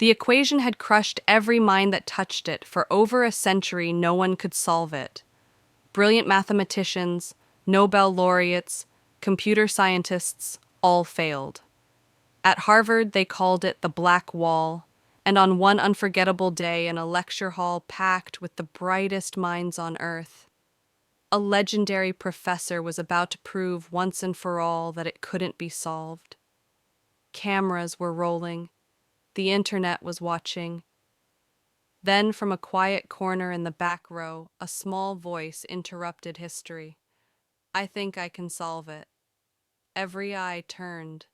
The equation had crushed every mind that touched it. For over a century, no one could solve it. Brilliant mathematicians, Nobel laureates, computer scientists all failed. At Harvard, they called it the Black Wall, and on one unforgettable day in a lecture hall packed with the brightest minds on Earth, a legendary professor was about to prove once and for all that it couldn't be solved. Cameras were rolling. The internet was watching. Then, from a quiet corner in the back row, a small voice interrupted history. "I think I can solve it." Every eye turned.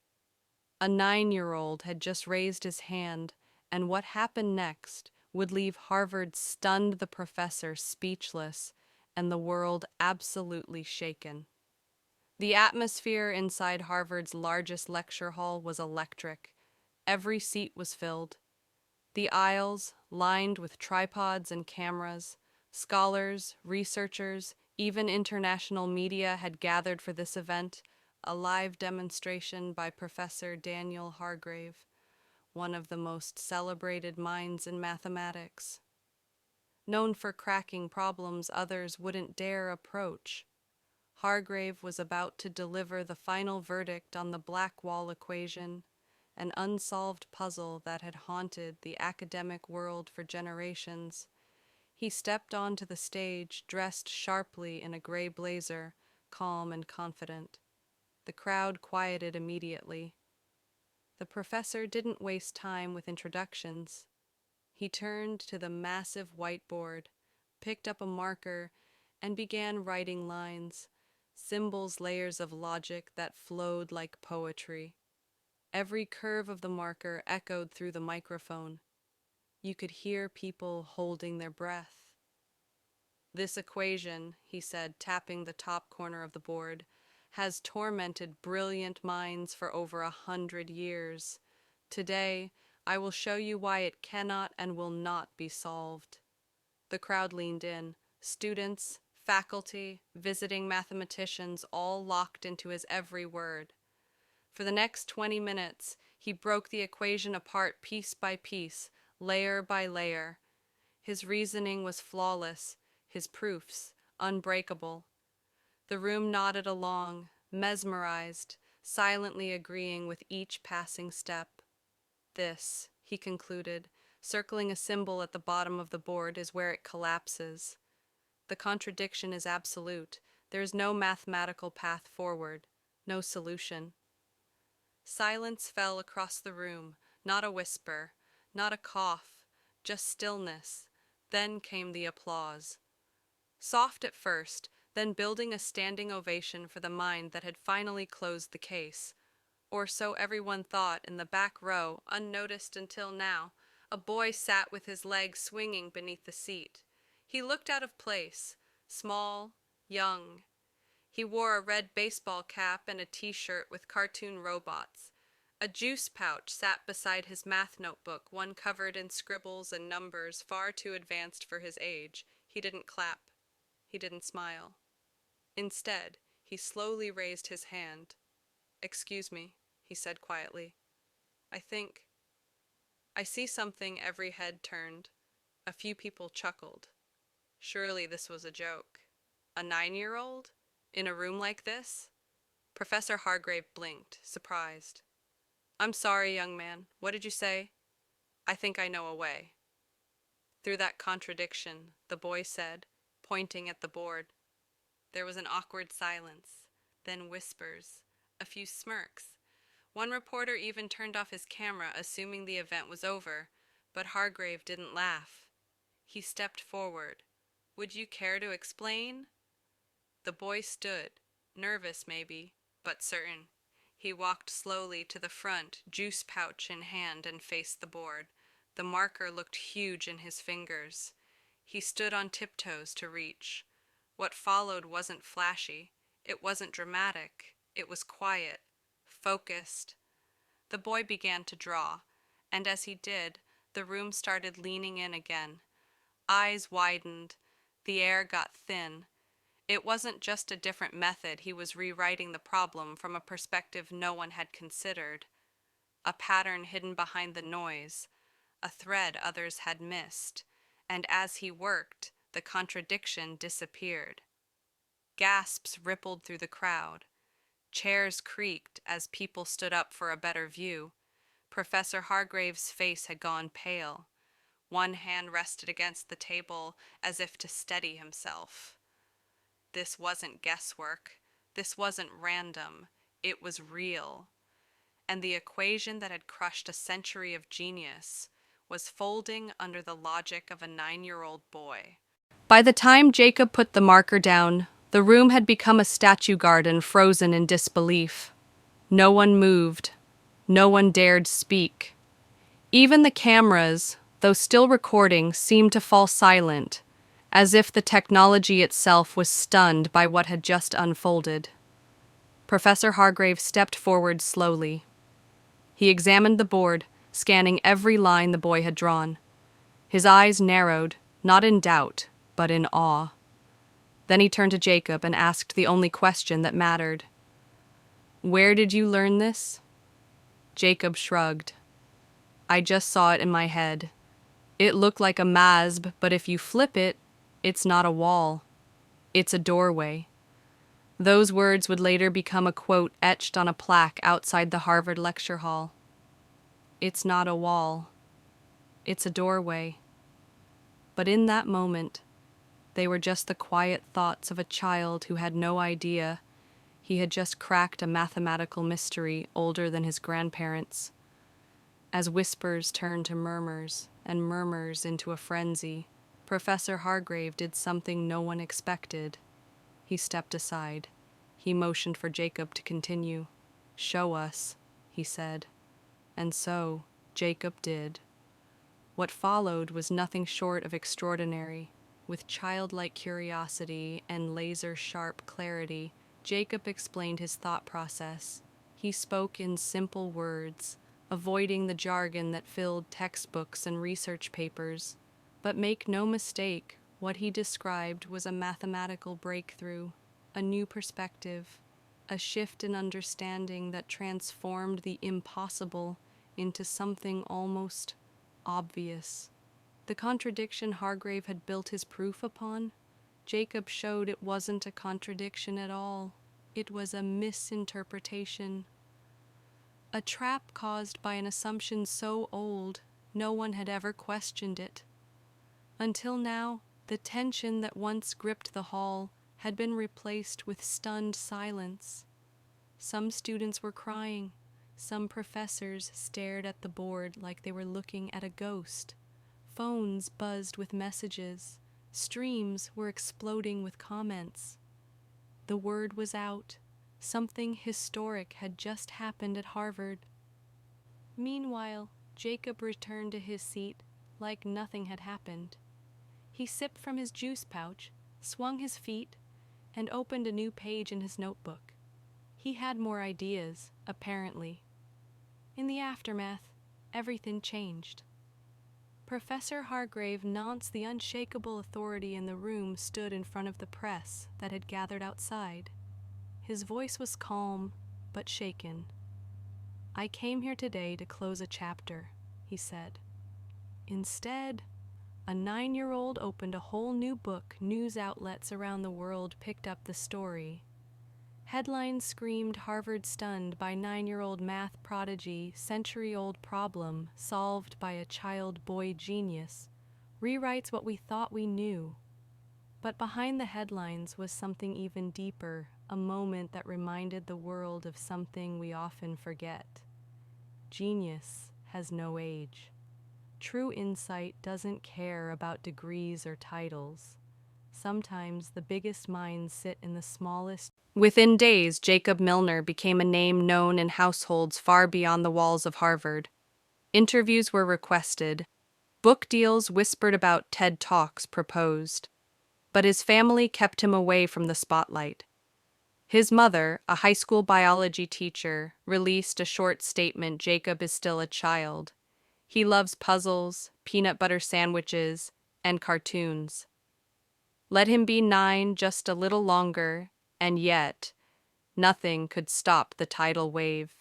A 9-year-old had just raised his hand, and what happened next would leave Harvard stunned, the professor speechless, and the world absolutely shaken. The atmosphere inside Harvard's largest lecture hall was electric. Every seat was filled. The aisles, lined with tripods and cameras, scholars, researchers, even international media had gathered for this event, a live demonstration by Professor Daniel Hargrave, one of the most celebrated minds in mathematics. Known for cracking problems others wouldn't dare approach, Hargrave was about to deliver the final verdict on the Blackwall equation, an unsolved puzzle that had haunted the academic world for generations. He stepped onto the stage, dressed sharply in a gray blazer, calm and confident. The crowd quieted immediately. The professor didn't waste time with introductions. He turned to the massive whiteboard, picked up a marker, and began writing lines, symbols, layers of logic that flowed like poetry. Every curve of the marker echoed through the microphone. You could hear people holding their breath. "This equation," he said, tapping the top corner of the board, "has tormented brilliant minds for over 100 years. Today, I will show you why it cannot and will not be solved." The crowd leaned in. Students, faculty, visiting mathematicians, all locked into his every word. For the next 20 minutes, he broke the equation apart piece by piece, layer by layer. His reasoning was flawless, his proofs unbreakable. The room nodded along, mesmerized, silently agreeing with each passing step. "This," he concluded, circling a symbol at the bottom of the board, "is where it collapses. The contradiction is absolute. There is no mathematical path forward, no solution." Silence fell across the room, not a whisper, not a cough, just stillness. Then came the applause. Soft at first, then building a standing ovation for the mind that had finally closed the case. Or so everyone thought. In the back row, unnoticed until now, a boy sat with his legs swinging beneath the seat. He looked out of place, small, young. He wore a red baseball cap and a t-shirt with cartoon robots. A juice pouch sat beside his math notebook, one covered in scribbles and numbers far too advanced for his age. He didn't clap. He didn't smile. Instead, he slowly raised his hand. "Excuse me," he said quietly. "I think—" "I see something." Every head turned. A few people chuckled. Surely this was a joke. A 9-year-old? In a room like this? Professor Hargrave blinked, surprised. "I'm sorry, young man. What did you say?" "I think I know a way." "Through that contradiction," the boy said, pointing at the board. There was an awkward silence, then whispers, a few smirks. One reporter even turned off his camera, assuming the event was over, but Hargrave didn't laugh. He stepped forward. "Would you care to explain?" The boy stood, nervous maybe, but certain. He walked slowly to the front, juice pouch in hand, and faced the board. The marker looked huge in his fingers. He stood on tiptoes to reach. What followed wasn't flashy. It wasn't dramatic. It was quiet, focused. The boy began to draw, and as he did, the room started leaning in again. Eyes widened. The air got thin. It wasn't just a different method. He was rewriting the problem from a perspective no one had considered. A pattern hidden behind the noise. a thread others had missed, and as he worked, the contradiction disappeared. Gasps rippled through the crowd. Chairs creaked as people stood up for a better view. Professor Hargrave's face had gone pale. One hand rested against the table as if to steady himself. This wasn't guesswork. This wasn't random. It was real. And the equation that had crushed a century of genius was folding under the logic of a 9-year-old boy. By the time Jacob put the marker down, the room had become a statue garden frozen in disbelief. No one moved. No one dared speak. Even the cameras, though still recording, seemed to fall silent, as if the technology itself was stunned by what had just unfolded. Professor Hargrave stepped forward slowly. He examined the board, scanning every line the boy had drawn. His eyes narrowed, not in doubt, but in awe. Then he turned to Jacob and asked the only question that mattered. "Where did you learn this?" Jacob shrugged. "I just saw it in my head. It looked like a masb, but if you flip it, it's not a wall. It's a doorway." Those words would later become a quote etched on a plaque outside the Harvard lecture hall. It's not a wall. It's a doorway. But in that moment, they were just the quiet thoughts of a child who had no idea he had just cracked a mathematical mystery older than his grandparents. As whispers turned to murmurs, and murmurs into a frenzy, Professor Hargrave did something no one expected. He stepped aside. He motioned for Jacob to continue. "Show us," he said. And so, Jacob did. What followed was nothing short of extraordinary. With childlike curiosity and laser-sharp clarity, Jacob explained his thought process. He spoke in simple words, avoiding the jargon that filled textbooks and research papers. But make no mistake, what he described was a mathematical breakthrough, a new perspective, a shift in understanding that transformed the impossible into something almost obvious. The contradiction Hargrave had built his proof upon, Jacob showed it wasn't a contradiction at all. It was a misinterpretation. A trap caused by an assumption so old, no one had ever questioned it. Until now, the tension that once gripped the hall had been replaced with stunned silence. Some students were crying. Some professors stared at the board like they were looking at a ghost. Phones buzzed with messages. Streams were exploding with comments. The word was out. Something historic had just happened at Harvard. Meanwhile, Jacob returned to his seat like nothing had happened. He sipped from his juice pouch, swung his feet, and opened a new page in his notebook. He had more ideas, apparently. In the aftermath, everything changed. Professor Hargrave, nonce the unshakable authority in the room, stood in front of the press that had gathered outside. His voice was calm, but shaken. "I came here today to close a chapter," he said. Instead, a 9-year-old opened a whole new book. News outlets around the world picked up the story. Headlines screamed Harvard stunned by 9-year-old math prodigy, century-old problem solved by a child boy genius, rewrites what we thought we knew. But behind the headlines was something even deeper, a moment that reminded the world of something we often forget. Genius has no age. True insight doesn't care about degrees or titles. Sometimes the biggest minds sit in the smallest. Within days, Jacob Milner became a name known in households far beyond the walls of Harvard. Interviews were requested. Book deals whispered about, TED Talks proposed. But his family kept him away from the spotlight. His mother, a high school biology teacher, released a short statement: "Jacob is still a child. He loves puzzles, peanut butter sandwiches, and cartoons. Let him be 9 just a little longer," and yet, nothing could stop the tidal wave.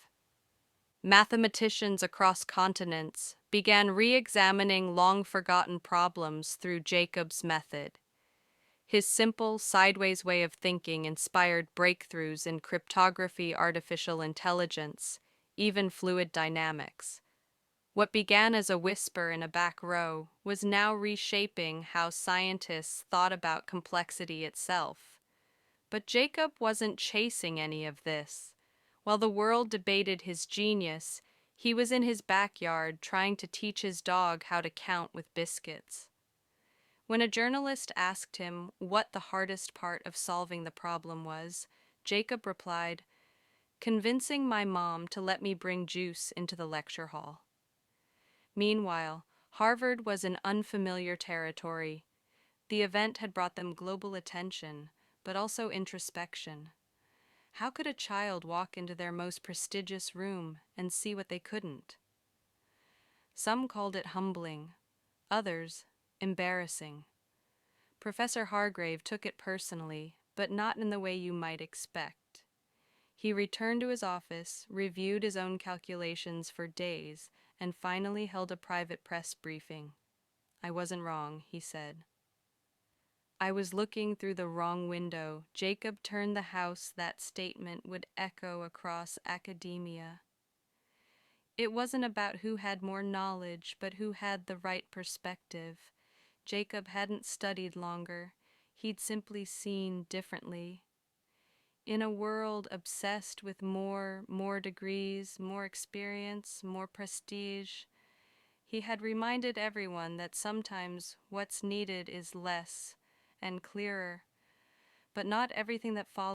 Mathematicians across continents began re-examining long-forgotten problems through Jacob's method. His simple, sideways way of thinking inspired breakthroughs in cryptography, artificial intelligence, even fluid dynamics. What began as a whisper in a back row was now reshaping how scientists thought about complexity itself. But Jacob wasn't chasing any of this. While the world debated his genius, he was in his backyard trying to teach his dog how to count with biscuits. When a journalist asked him what the hardest part of solving the problem was, Jacob replied, "Convincing my mom to let me bring juice into the lecture hall." Meanwhile, Harvard was in unfamiliar territory. The event had brought them global attention, but also introspection. How could a child walk into their most prestigious room and see what they couldn't? Some called it humbling, others embarrassing. Professor Hargrave took it personally, but not in the way you might expect. He returned to his office, reviewed his own calculations for days, and finally held a private press briefing. "I wasn't wrong," he said. "I was looking through the wrong window." Jacob turned the house that statement would echo across academia. It wasn't about who had more knowledge, but who had the right perspective. Jacob hadn't studied longer. He'd simply seen differently. In a world obsessed with more degrees, more experience, more prestige, he had reminded everyone that sometimes what's needed is less and clearer, but not everything that follows